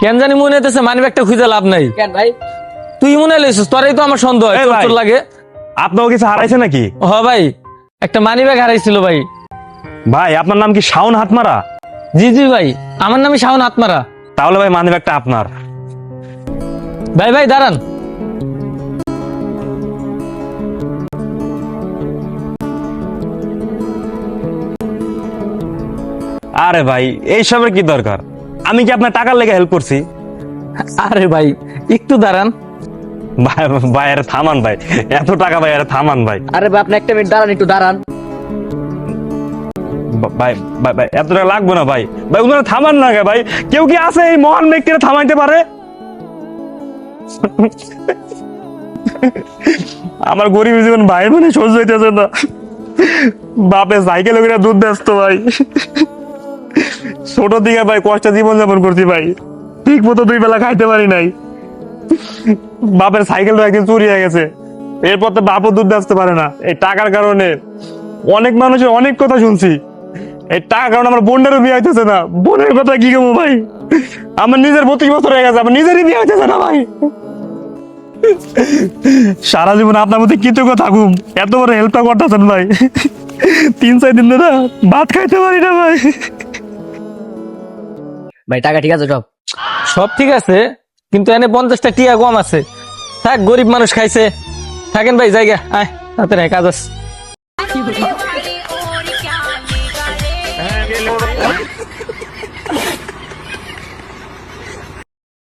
কেন জানি মনে হইতেছে মানি ব্যাগটা খুঁজে লাভ নাই। কেন ভাই? তুই মনে লইছিস, তোরাই তো আমার সন্দেহ হয়, এই ভাই। তোর লাগে। আপনার কিছু হারাইছে নাকি? হ ভাই, একটা মানি ব্যাগ হারাইছিল ভাই। ভাই আপনার নাম কি শাওন হাতমারা? জি জি ভাই, আমার নামই শাওন হাতমারা। তাহলে ভাই মানি ব্যাগটা আপনার। ভাই ভাই দাঁড়ান। আরে ভাই এইসবের কি দরকার? আমি কি আপনার টাকার লেগে হেল্প করছি? আরে ভাই একটু দাঁড়ান। ভাই ভাই আরে থামান ভাই, এত টাকা ভাই আরে থামান ভাই। আরে ভাই আপনি একটা মিনিট দাঁড়ান, একটু দাঁড়ান। ভাই ভাই ভাই এত টাকা লাগবে না ভাই। ভাই উনারা থামান না গে ভাই। কেউ কি আছে এই মহান ব্যক্তিরা থামাইতে পারে? আমার গরিব জীবন ভাই মানে সহ্য হইতেছে না। বাপে সাইকেল করে দুধ ব্যস্ত ভাই। ছোট দিকে ভাই কষ্ট জীবন যাপন করছি ভাই, ঠিক মতো 2 বেলা খাইতে পারি নাই। বাপের সাইকেলটা একদিন চুরি হয়ে গেছে, এরপর তো বাপও দুধ বেচতে পারে না। এই টাকার কারণে অনেক মানুষের অনেক কথা শুনছি। এই টাকার কারণে আমার বোনেরও বিয়ে হইতেছে না। বোনের কথা কি কমো ভাই, আমার নিজের 32 বছর হয়ে গেছে, আমার নিজেরই বিয়ে হইতেছে না ভাই। সারা জীবন আপনার মধ্যে কৃতজ্ঞ থাকুম, এত বড় হেল্পটা করতেছেন ভাই। 3-4 দিন ধরে ভাত খাইতে পারি না ভাই। ভাই টাকা ঠিক আছে সব? সব ঠিক আছে, কিন্তু এনে 50টা টিয়া কম আছে। থাক, গরিব মানুষ খাইছে। থাকেন ভাই, জায়গা আয়, হাতে নাই কাজ আছে।